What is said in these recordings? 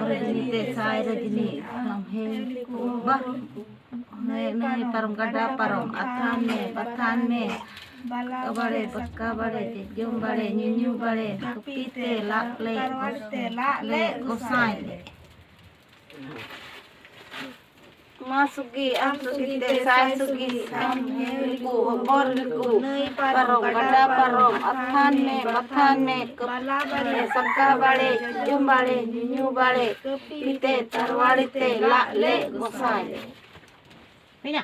rajini te sai rajini ram he bah ne parom kada parom athan me kabare patkabare jom bare nyunyu bare kupite le gosai masugi amsugi te sai sugi am heliku borliku parom kada parom athan me kabare sakka bare jom bare nyunyu bare kupite tarwadi te le gosai Pina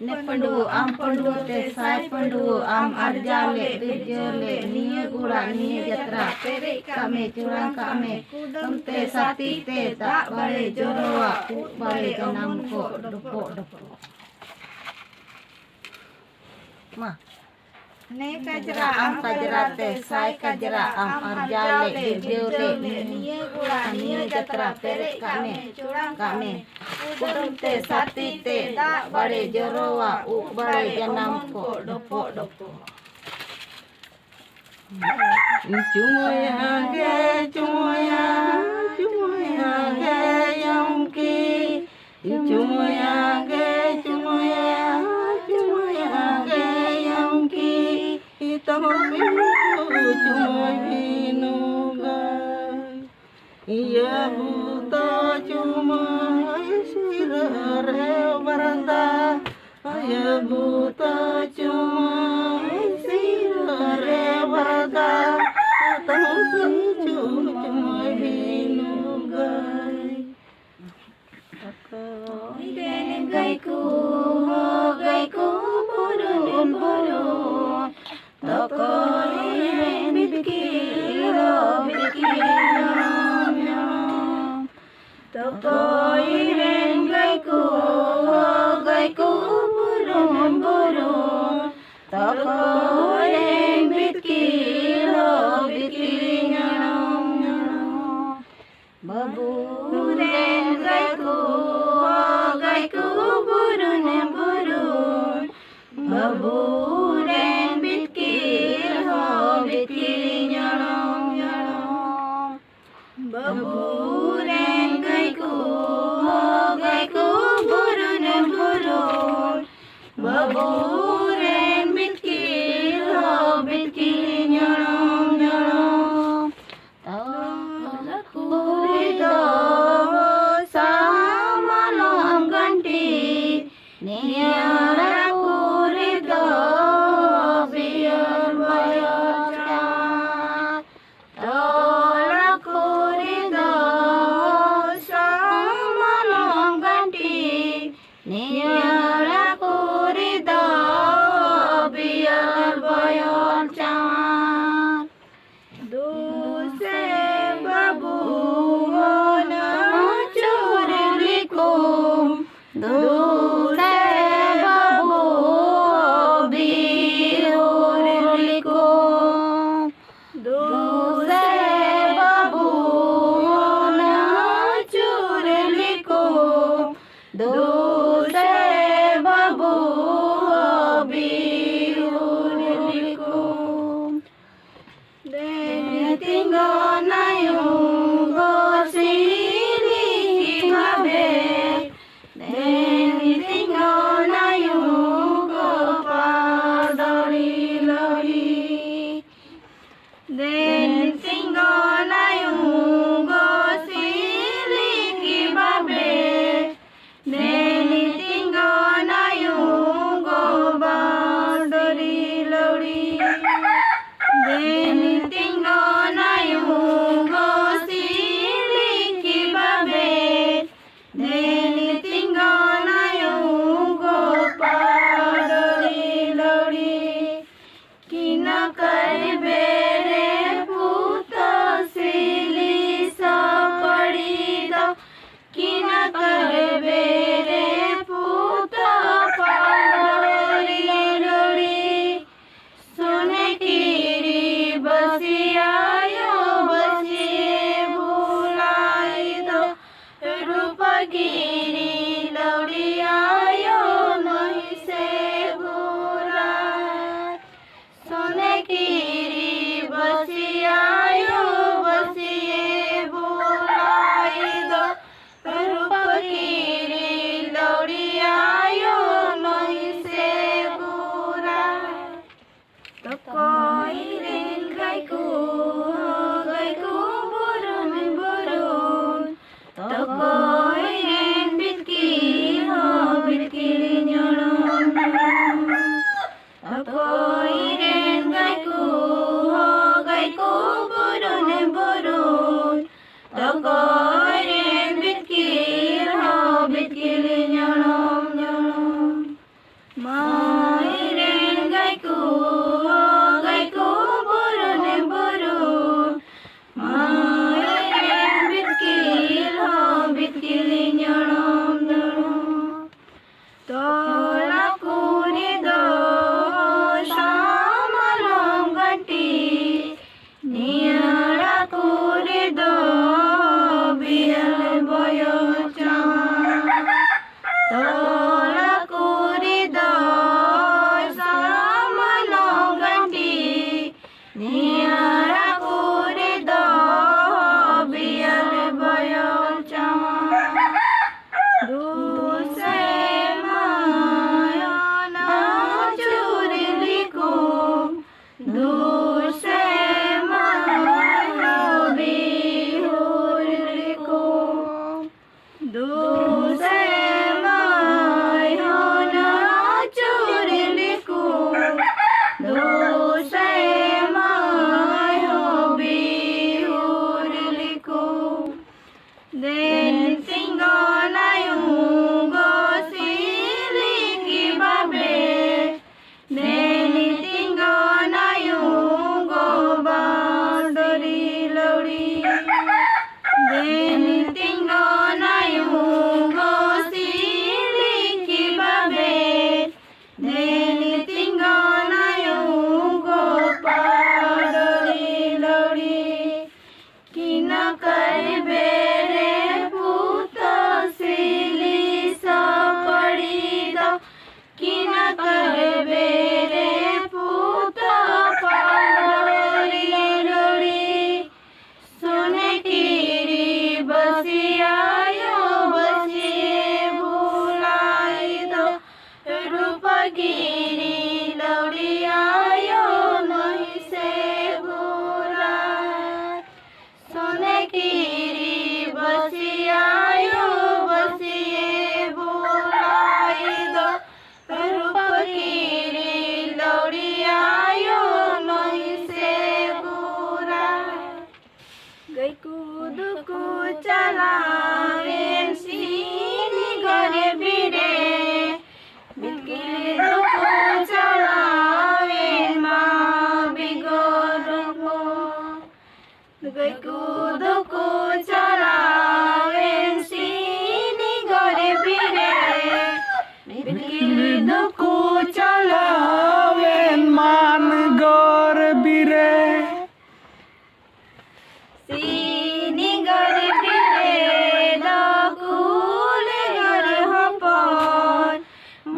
ne pandu am pandu te sai pandu am arjale bijole niye gura niye jatra pere kame curang kame tumte sati te tak bare joroa bare janam ko dopo ma ne kajra am kajra te sai kajra am arjale bijole niye gura niye jatra pere kame curang kame tumte sati te tak bare joroa bare janam ko dopo Chumoya ge yamki Chumoya ge yamki Itamobi chumoy binugai Iya buta chumoy sirare baranda Iya buta chumoy sirare baranda Tamobi chumoy binugai Gaiku burun Tokoy bikilo Tokoy gaiku burun Tokoy bikilo Baburen gaiku burun Baburen bitkilo Baburen gaiku burun Baburen bitkilo Takurido sama long ganti Niara kurido biar bayar Tola kurido करबे रे पुत सिली सपड़ी दो कि न करबे रे पुत पालोरी लोड़ी सोने की बसियायो बसिए भुलाई दो रूप गिरी लौड़ियायो नहीं से भुलाई सोने की बसियायो बसिए भुलाई दो रूप गिरी लौड़ियायो नहीं से भुलाई गई कूद को चलावे सीनी गरे बिरे बिकिली को चलावे माँ बिगोर को गई कूद को चलावे सीनी गरे बिरे बिकिली को चलावे मान गोर बिरे सीनी गरे बिरे दकुल गर हपन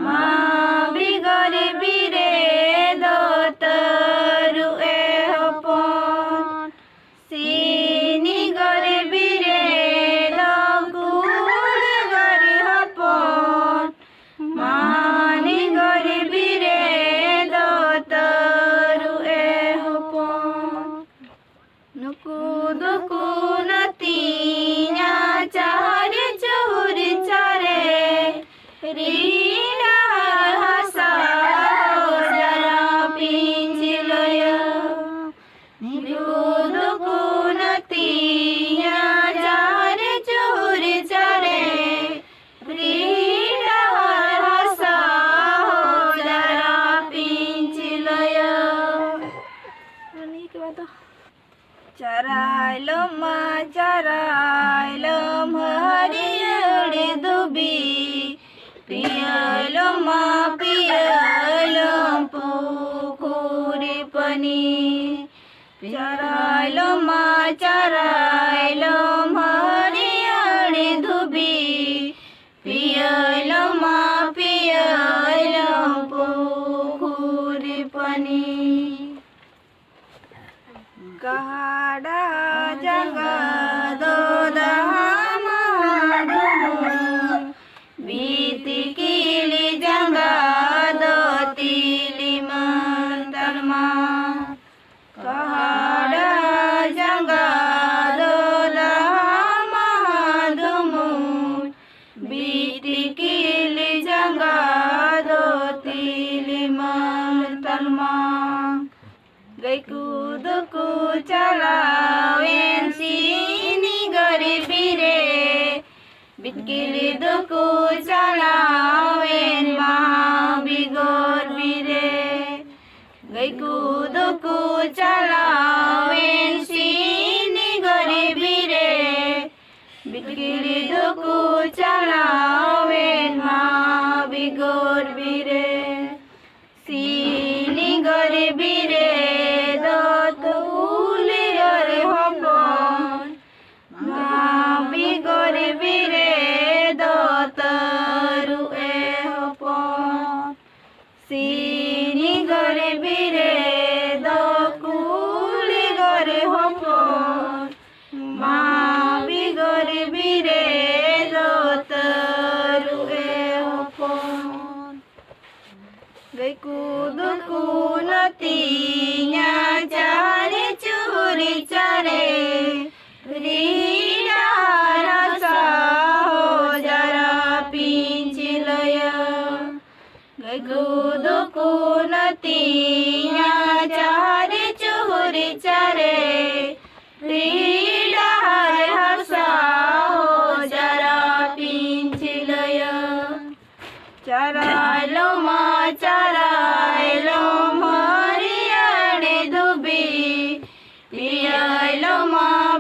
माँ बिगरे बिरे दतरु ए हपन सीनी गरे बिरे दकुल गर हपन मानी गरे बिरे दतरु ए हपन नुकुद कुनतिया चार चोर चारे रीना हसा जरा पिंच लया नुकुद कुनतिया चार चोर चारे रीना हसा जरा पिंच लया चराइलम चराइलम हरियड़े दुबी पियलम पियलम पुखुरी पनि चराइलम चराइलम हरियड़े दुबी पियलम पियलम पुखुरी पनि कहाड़ा जगह दो दहामा बीत किली जगह दो तिली मंतरमा कहाड़ा जगह दो दहामा बीत किली जगह दो तिली मंतरमा गई कूद को चलावेन सीनी गरे बिरे बिटकिली को चलावेन माँ बिगोर बिरे गई कूद को चलावेन सीनी गरे बिरे बिटकिली को चलावेन माँ बिगोर बिरे सीनी गरे बिरे बिगरे बिरे दतरु ए हपन सीनी गरे बिरे दकुल गरे हपन माँ बिगरे बिरे दतरु ए हपन गई कूद कुनतिया चारे चोरी चारे रीना रसा हो जरा पिंच लया गई कूद कुनतिया चारे चोरी चारे रीना हसा हो जरा पिंच लया चराइलो माँ चराइलो हरियड़े दुबी पियाइलो माँ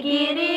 giri